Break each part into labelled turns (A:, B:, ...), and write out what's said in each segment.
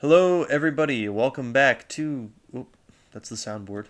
A: Hello, everybody. Welcome back to. Oop, that's the soundboard.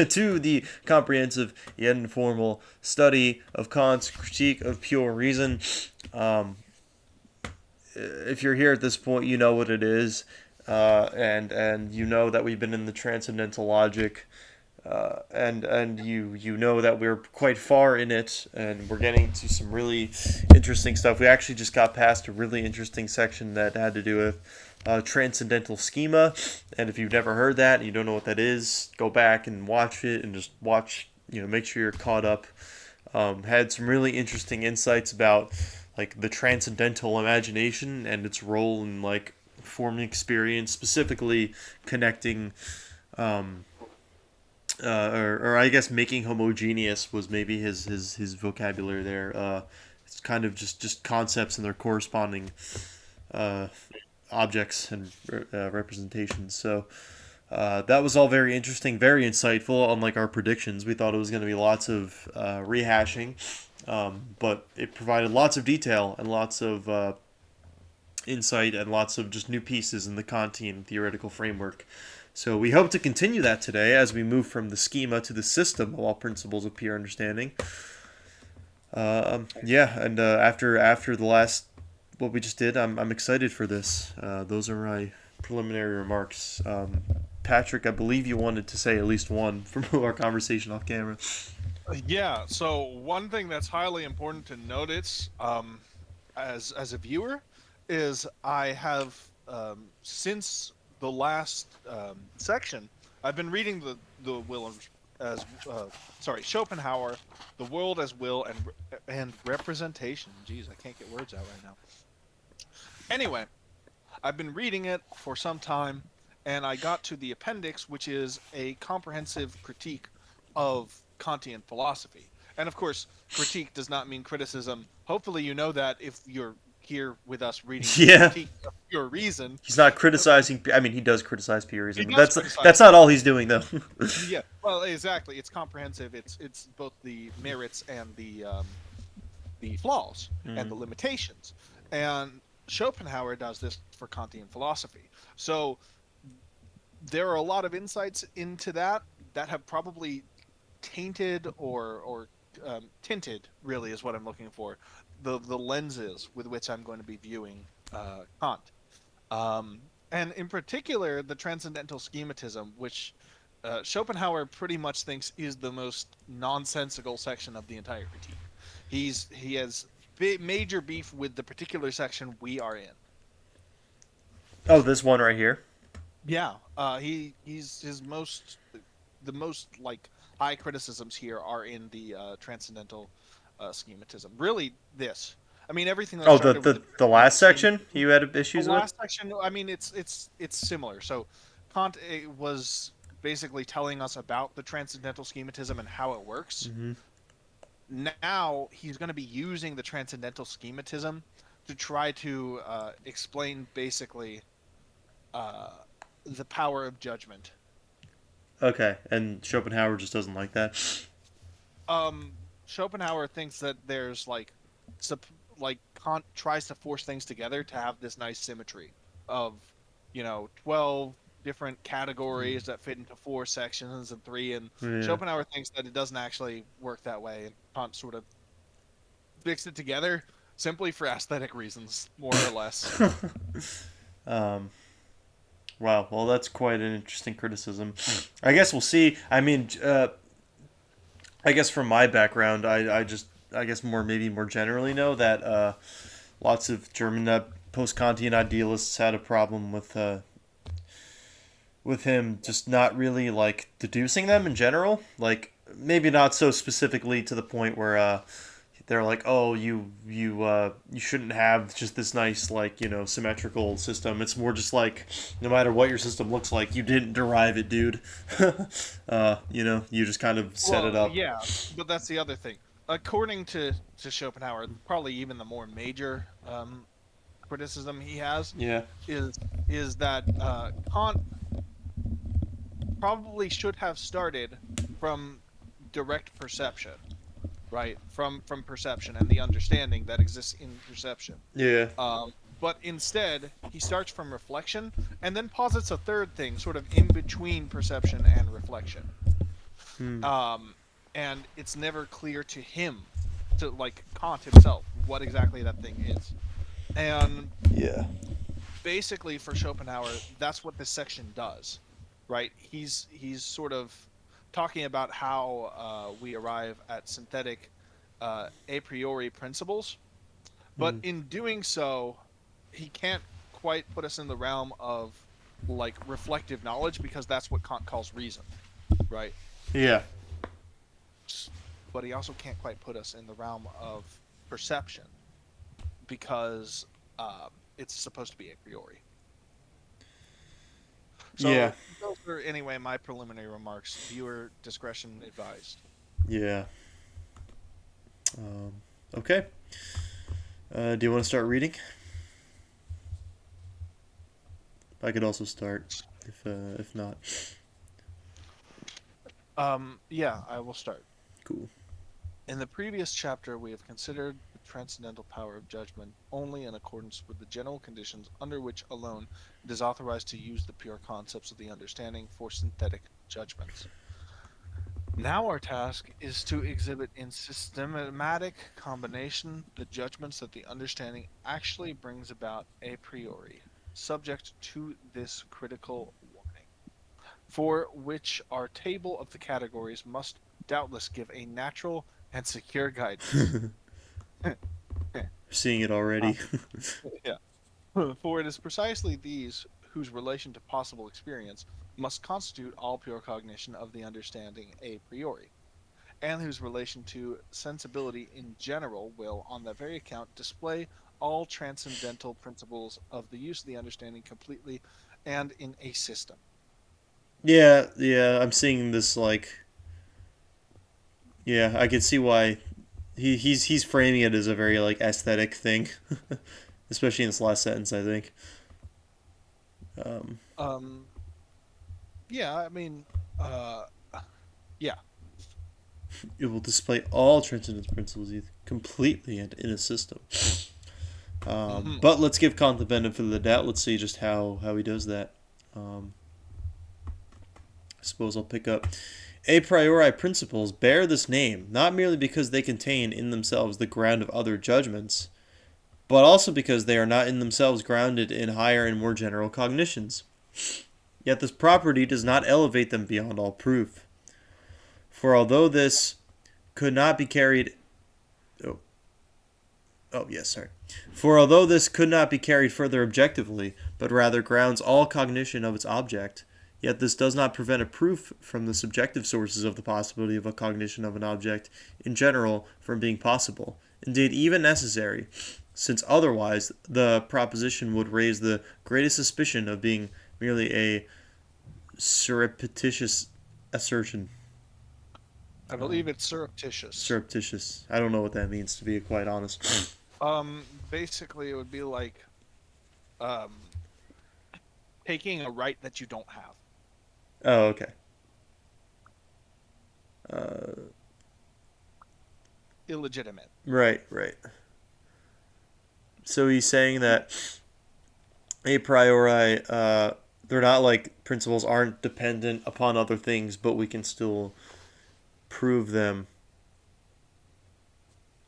A: To the comprehensive yet informal study of Kant's critique of pure reason. Um, if you're here at this point, you know what it is, and you know that we've been in the transcendental logic, and you know that we're quite far in it, and we're getting to some really interesting stuff. We actually just got past a really interesting section that had to do with transcendental schema, and if you've never heard that and you don't know what that is, go back and watch it and just watch. Make sure you're caught up. Had some really interesting insights about like the transcendental imagination and its role in like forming experience, specifically connecting um, or I guess making homogeneous was maybe his vocabulary there. It's kind of just concepts and their corresponding uh, objects and representations. So that was all very interesting, very insightful. Unlike our predictions, we thought it was going to be lots of rehashing, but it provided lots of detail and lots of insight and lots of just new pieces in the Kantian theoretical framework. So we hope to continue that today as we move from the schema to the system of all principles of pure understanding. Yeah, and after the last what we just did, I'm excited for this. Those are my preliminary remarks. Patrick, I believe you wanted to say at least one from our conversation off camera.
B: Yeah, so one thing that's highly important to notice as a viewer is I have since the last section I've been reading the will as Schopenhauer, the world as will and representation. Jeez, I can't get words out right now. Anyway, I've been reading it for some time, and I got to the appendix, which is a comprehensive critique of Kantian philosophy. And of course, critique does not mean criticism. Hopefully, you know that if you're here with us reading the
A: Yeah,
B: critique of pure reason.
A: he's not criticizing. I mean, he does criticize
B: He
A: purism, but
B: does
A: that's
B: criticize.
A: not all he's doing though.
B: Yeah, well, exactly. It's comprehensive. It's both the merits and the flaws and the
A: Mm.
B: limitations. And Schopenhauer does this for Kantian philosophy. So there are a lot of insights into that have probably tainted or tinted, really is what I'm looking for, the lenses with which I'm going to be viewing Kant, and in particular the transcendental schematism, which Schopenhauer pretty much thinks is the most nonsensical section of the entire critique. He has major beef with the particular section we are in.
A: Oh, this one right here.
B: Yeah, he's his most the most like high criticisms here are in the transcendental schematism. Really, this. I mean, everything that
A: Oh, the
B: started with
A: the
B: the
A: the last
B: transcendental
A: section
B: schematism.
A: you had
B: The
A: issues with.
B: last section, I mean, it's similar. So Kant was basically telling us about the transcendental schematism and how it works.
A: Mm-hmm.
B: Now he's going to be using the transcendental schematism to try to explain basically uh, the power of judgment.
A: Okay, and Schopenhauer just doesn't like that.
B: Schopenhauer thinks that there's sup- like Kant tries to force things together to have this nice symmetry of 12 different categories that fit into four sections and three, and
A: Yeah.
B: Schopenhauer thinks that it doesn't actually work that way, and Kant sort of fixed it together simply for aesthetic reasons, more or less.
A: um. Wow. Well, that's quite an interesting criticism. I guess we'll see. I mean, I guess from my background, I guess maybe more generally know that lots of German post-Kantian idealists had a problem with him just not really like deducing them in general. Like maybe not so specifically to the point where they're like, oh, you shouldn't have just this nice like symmetrical system. It's more just like no matter what your system looks like, you didn't derive it, dude. You just kind of set it
B: Well,
A: up.
B: yeah, but that's the other thing. According to Schopenhauer, probably even the more major criticism he has
A: Yeah.
B: is is that Kant probably should have started from direct perception, right? From perception and the understanding that exists in perception.
A: Yeah.
B: But instead, he starts from reflection and then posits a third thing, sort of in between perception and reflection.
A: Hmm.
B: Um, and it's never clear to him, to like Kant himself, what exactly that thing is. And
A: Yeah.
B: basically, for Schopenhauer, that's what this section does, right? He's sort of talking about how we arrive at synthetic a priori principles, but
A: Hmm.
B: in doing so, he can't quite put us in the realm of like reflective knowledge because that's what Kant calls reason, right?
A: Yeah.
B: But he also can't quite put us in the realm of perception because it's supposed to be a priori.
A: Yeah.
B: So those are anyway my preliminary remarks. Viewer discretion advised.
A: Yeah. Um, okay. Do you want to start reading? I could also start if not.
B: Yeah, I will start.
A: Cool.
B: In the previous chapter, we have considered the transcendental power of judgment only in accordance with the general conditions under which alone it is authorized to use the pure concepts of the understanding for synthetic judgments. Now our task is to exhibit in systematic combination the judgments that the understanding actually brings about a priori, subject to this critical warning, for which our table of the categories must doubtless give a natural and secure guidance.
A: Seeing it already.
B: Yeah. For it is precisely these whose relation to possible experience must constitute all pure cognition of the understanding a priori, and whose relation to sensibility in general will, on that very account, display all transcendental principles of the use of the understanding completely and in a system.
A: Yeah, yeah. I'm seeing this like. Yeah, I can see why he's framing it as a very like aesthetic thing, especially in this last sentence. I think. Um,
B: Um, yeah, I mean, uh, yeah.
A: it will display all transcendence principles completely and in a system.
B: Hmm.
A: But let's give Kant the benefit of the doubt. Let's see just how he does that. Um, I suppose I'll pick up. A priori principles bear this name not merely because they contain in themselves the ground of other judgments, but also because they are not in themselves grounded in higher and more general cognitions. Yet this property does not elevate them beyond all proof. For although this could not be carried. Oh, oh yes, sorry. For although this could not be carried further objectively, but rather grounds all cognition of its object, yet this does not prevent a proof from the subjective sources of the possibility of a cognition of an object in general from being possible, indeed even necessary, since otherwise the proposition would raise the greatest suspicion of being merely a surreptitious assertion.
B: I believe
A: Um,
B: it's surreptitious.
A: surreptitious. I don't know what that means, to be quite honest.
B: Basically, it would be like um, taking a right that you don't have.
A: Oh, okay. Uh,
B: Illegitimate.
A: right, right. So he's saying that a priori, they're not like principles aren't dependent upon other things, but we can still prove them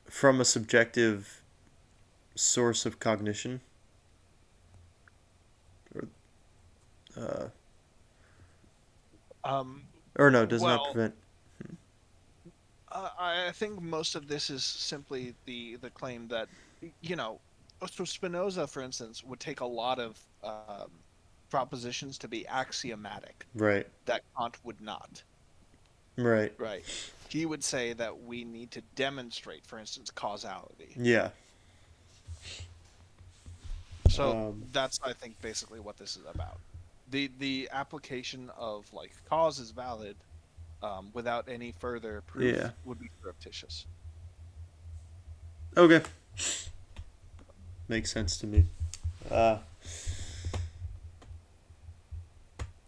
A: from a subjective source of cognition. Or, uh,
B: Um,
A: or no, does not
B: well,
A: prevent.
B: I think most of this is simply the claim that you know, so Spinoza, for instance, would take a lot of propositions to be axiomatic
A: Right,
B: that Kant would not.
A: right.
B: Right. He would say that we need to demonstrate, for instance, causality.
A: Yeah.
B: So
A: Um,
B: that's, I think, basically what this is about. The application of like cause is valid without any further
A: yeah.
B: proof would be surreptitious.
A: Okay. Makes sense to me. Uh,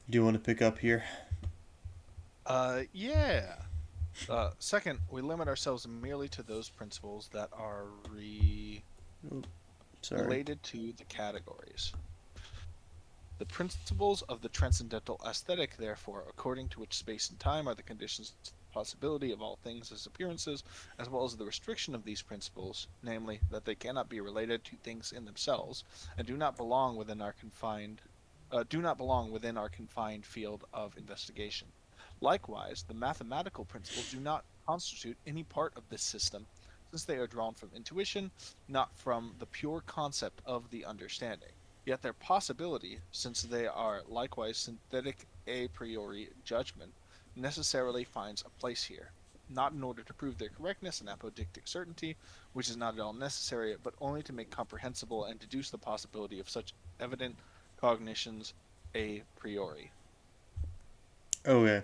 A: do you want to pick up here?
B: Yeah. Second, we limit ourselves merely to those principles that are
A: Sorry.
B: related to the categories. The principles of the transcendental aesthetic, therefore, according to which space and time are the conditions of the possibility of all things as appearances, as well as the restriction of these principles, namely, that they cannot be related to things in themselves, and do not belong within our confined field of investigation. Likewise, the mathematical principles do not constitute any part of this system, since they are drawn from intuition, not from the pure concept of the understanding. Yet their possibility, since they are likewise synthetic a priori judgment, necessarily finds a place here, not in order to prove their correctness and apodictic certainty, which is not at all necessary, but only to make comprehensible and deduce the possibility of such evident cognitions a priori.
A: Okay.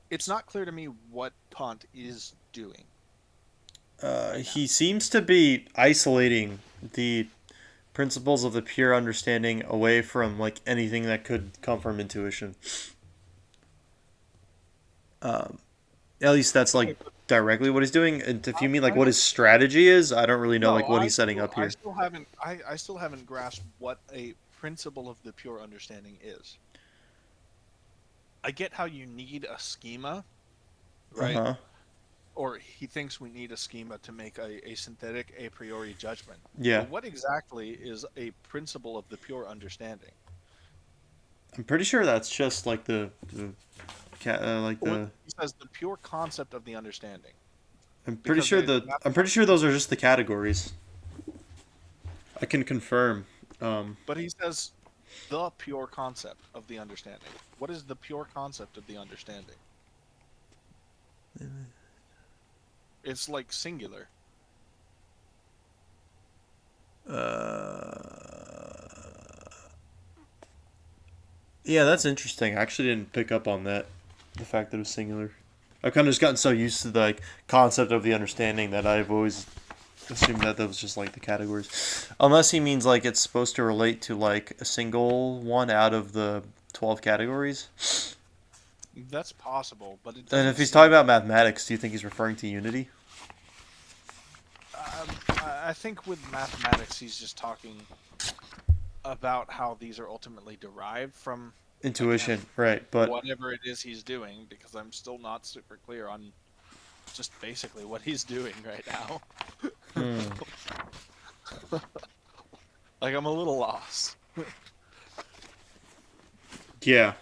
B: It's not clear to me what Kant is doing right now.
A: He seems to be isolating the principles of the pure understanding away from like anything that could come from intuition. Um, at least that's
B: Okay,
A: like directly what he's doing. And if you mean like
B: I
A: what
B: don't.
A: his strategy is, I don't really know
B: No,
A: like what he's setting up
B: I
A: here.
B: still haven't. I still haven't grasped what a principle of the pure understanding is. I get how you need a schema,
A: Uh
B: right?
A: huh.
B: Or he thinks we need a schema to make a synthetic a priori judgment.
A: Yeah,
B: But what exactly is a principle of the pure understanding?
A: I'm pretty sure that's just like like
B: Well,
A: the.
B: he says the pure concept of the understanding,
A: I'm pretty
B: because
A: sure
B: the
A: the. I'm pretty sure those are just the categories. I can confirm. Um,
B: but he says the pure concept of the understanding. What is the pure concept of the understanding? It's like singular.
A: uh, yeah, that's interesting. I actually didn't pick up on that. The fact that it was singular. I've kind of just gotten so used to the like concept of the understanding that I've always assumed that that was just like the categories. Unless he means like it's supposed to relate to like a single one out of the 12 categories.
B: That's possible, but it
A: And
B: doesn't
A: if he's
B: seem.
A: talking about mathematics, do you think he's referring to unity?
B: I think with mathematics, he's just talking about how these are ultimately derived from, again,
A: Intuition, right? But
B: whatever it is he's doing, because I'm still not super clear on just basically what he's doing right now.
A: hmm,
B: Like, I'm a little lost.
A: yeah.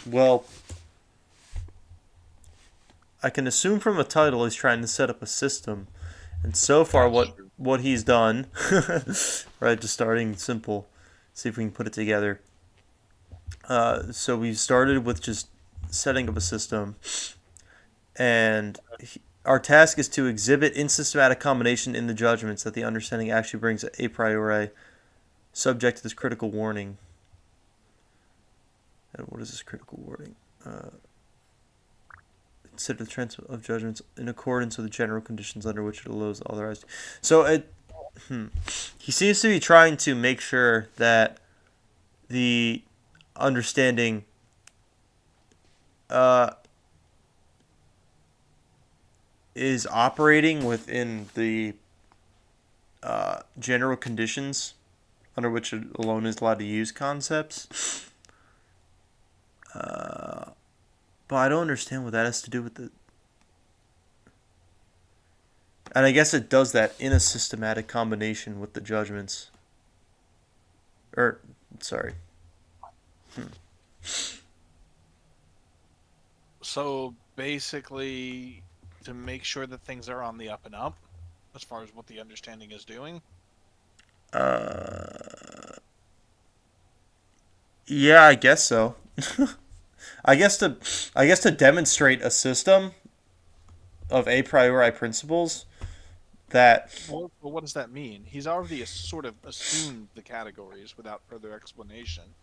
A: Well, I can assume from the title he's trying to set up a system, and so far
B: That's
A: what
B: true.
A: what he's done, right? Just starting simple, see if we can put it together. So we started with just setting up a system, and our task is to exhibit in systematic combination in the judgments that the understanding actually brings a priori, subject to this critical warning. And what is this critical warning? Consider the transfer of judgments in accordance with the general conditions under which it allows authorized. So he seems to be trying to make sure that the understanding uh, is operating within the general conditions under which it alone is allowed to use concepts. But I don't understand what that has to do with the. And I guess it does that in a systematic combination with the judgments. Or, sorry.
B: So basically, to make sure that things are on the up and up, as far as what the understanding is doing.
A: Uh, yeah, I guess so. I guess to I guess to demonstrate a system of a priori principles that
B: Well, what does that mean? He's already sort of assumed the categories without further explanation,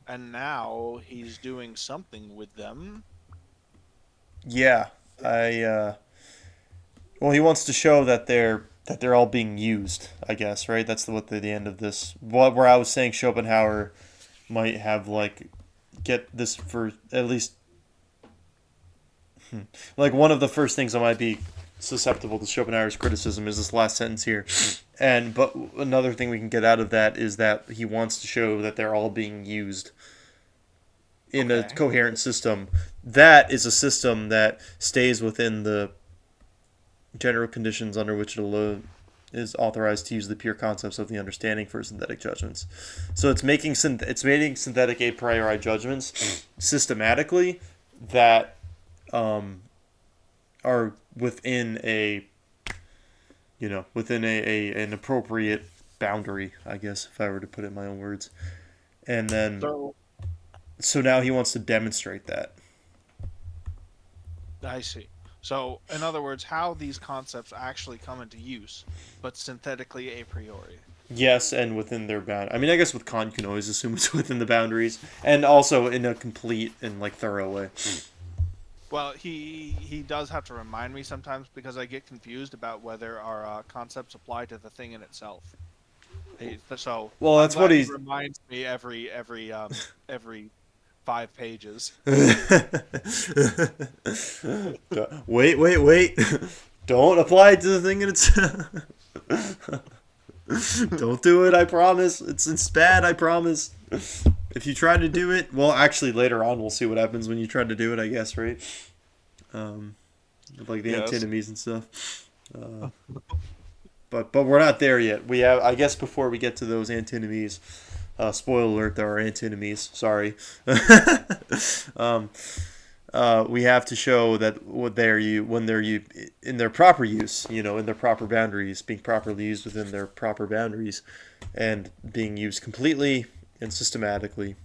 B: and now he's doing something with them.
A: yeah, I well he wants to show that they're all being used, I guess, right? That's what the end of this what where I was saying Schopenhauer might have like get this for at least like one of the first things I might be susceptible to Schopenhauer's criticism is this last sentence here. But another thing we can get out of that is that he wants to show that they're all being used in a
B: Okay.
A: coherent system. That is a system that stays within the general conditions under which it alone is authorized to use the pure concepts of the understanding for synthetic judgments. So it's making synthetic a priori judgments systematically that are within a an appropriate boundary, I guess, if I were to put it in my own words. And then
B: So
A: so now he wants to demonstrate that.
B: I see. So, in other words, how these concepts actually come into use, but synthetically a priori.
A: Yes, and within their bound. I mean, I guess with Kant, you can always assume it's within the boundaries, and also in a complete and like thorough way.
B: Well, he does have to remind me sometimes because I get confused about whether our concepts apply to the thing in itself. So
A: Well,
B: I'm
A: that's what
B: glad he
A: he's.
B: reminds me every 5 pages.
A: Wait! Don't apply it to the thing in its. Don't do it. I promise. It's bad. I promise. If you try to do it, well, actually, later on we'll see what happens when you try to do it. I guess, right? Um, like the
B: Yes.
A: antinomies and stuff. But we're not there yet. We have, I guess, before we get to those antinomies. Spoiler alert: there are antinomies. Sorry. um, we have to show that when they're in their proper use, in their proper boundaries, being properly used within their proper boundaries, and being used completely and systematically.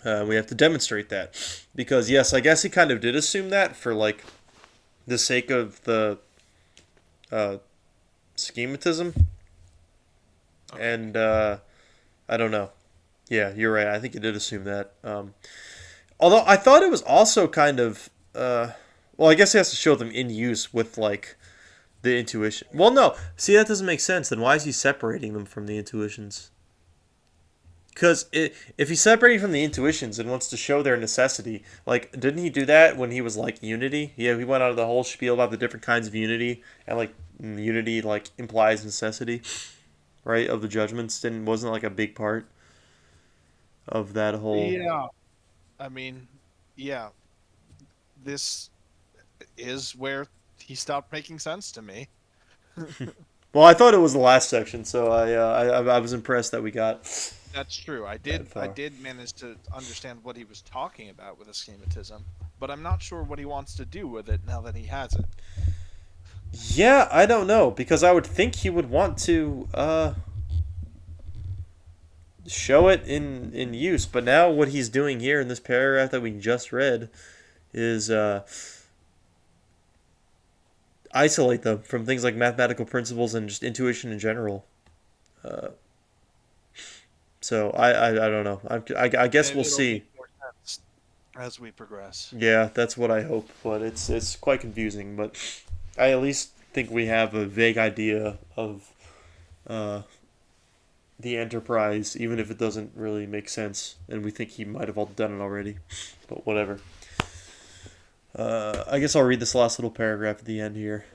A: We have to demonstrate that because yes, I guess he kind of did assume that for like the sake of the uh, schematism,
B: Okay.
A: and I don't know. Yeah, you're right. I think he did assume that. Although I thought it was also kind of well, I guess he has to show them in use with like the intuition. Well, no. See, that doesn't make sense. Then why is he separating them from the intuitions? Because if he's separating from the intuitions and wants to show their necessity, like, didn't he do that when he was like unity? Yeah, he went out of the whole spiel about the different kinds of unity, and like unity like implies necessity, right? Of the judgments, didn't wasn't like a big part of that whole.
B: Yeah. I mean, yeah. This is where he stopped making sense to me.
A: Well, I thought it was the last section, so I was impressed that we got
B: That's true.
A: that
B: I
A: far.
B: did manage to understand what he was talking about with the schematism, but I'm not sure what he wants to do with it now that he has it.
A: Yeah, I don't know because I would think he would want to show it in use, but now what he's doing here in this paragraph that we just read is isolate them from things like mathematical principles and just intuition in general. Uh, so I don't know. I guess
B: And
A: we'll
B: it'll
A: see.
B: make more sense as we progress.
A: Yeah, that's what I hope, but it's quite confusing. But I at least think we have a vague idea of uh, the Enterprise, even if it doesn't really make sense, and we think he might have all done it already. But whatever. I guess I'll read this last little paragraph at the end here.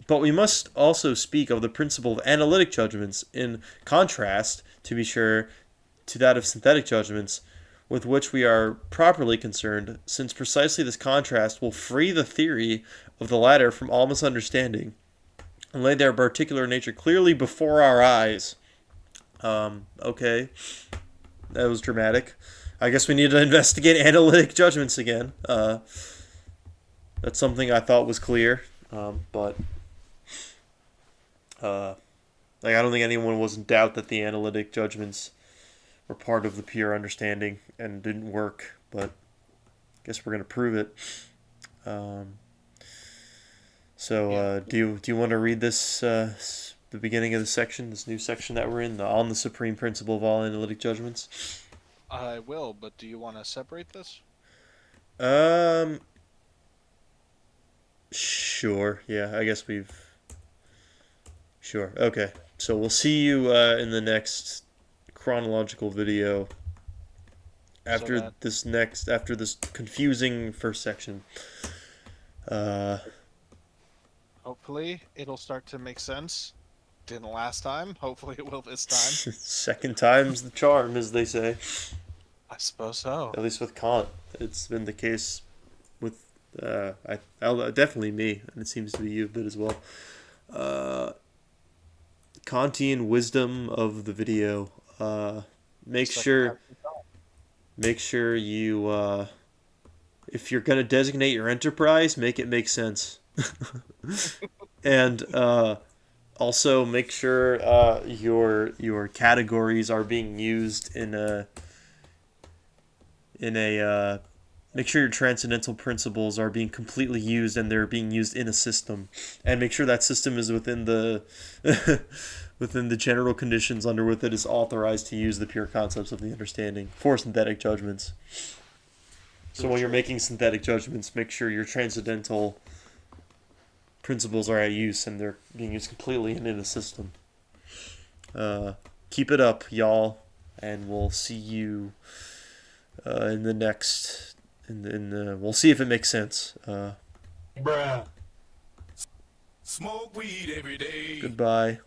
A: But we must also speak of the principle of analytic judgments in contrast, to be sure, to that of synthetic judgments, with which we are properly concerned, since precisely this contrast will free the theory of the latter from all misunderstanding and lay their particular nature clearly before our eyes. Okay, that was dramatic. I guess we need to investigate analytic judgments again. That's something I thought was clear, but like I don't think anyone was in doubt that the analytic judgments were part of the pure understanding and didn't work. But I guess we're gonna prove it. Um, so
B: Yeah,
A: do you want to read this the beginning of the section, this new section that we're in, on the supreme principle of all analytic judgments?
B: I will, but do you want to separate this?
A: Um, sure. Yeah, I guess we've. Sure. Okay. So we'll see you in the next chronological video
B: So that
A: after this confusing first section. Uh,
B: Hopefully, it'll start to make sense. Didn't last time. Hopefully, it will this time.
A: Second time's the charm, as they say.
B: I suppose so.
A: At least with Kant, it's been the case with definitely me, and it seems to be you a bit as well. Uh, Kantian wisdom of the video. Make
B: Second
A: sure
B: time.
A: make sure you if you're gonna designate your enterprise, make it make sense, and also make sure your categories are being used in a make sure your transcendental principles are being completely used and they're being used in a system, and make sure that system is within the within the general conditions under which it is authorized to use the pure concepts of the understanding for synthetic judgments. So when you're making synthetic judgments, make sure your transcendental principles are at use and they're being used completely and in a system. Keep it up, y'all, and we'll see you in the next. We'll see if it makes sense.
C: Bruh. Smoke weed every day.
A: Goodbye.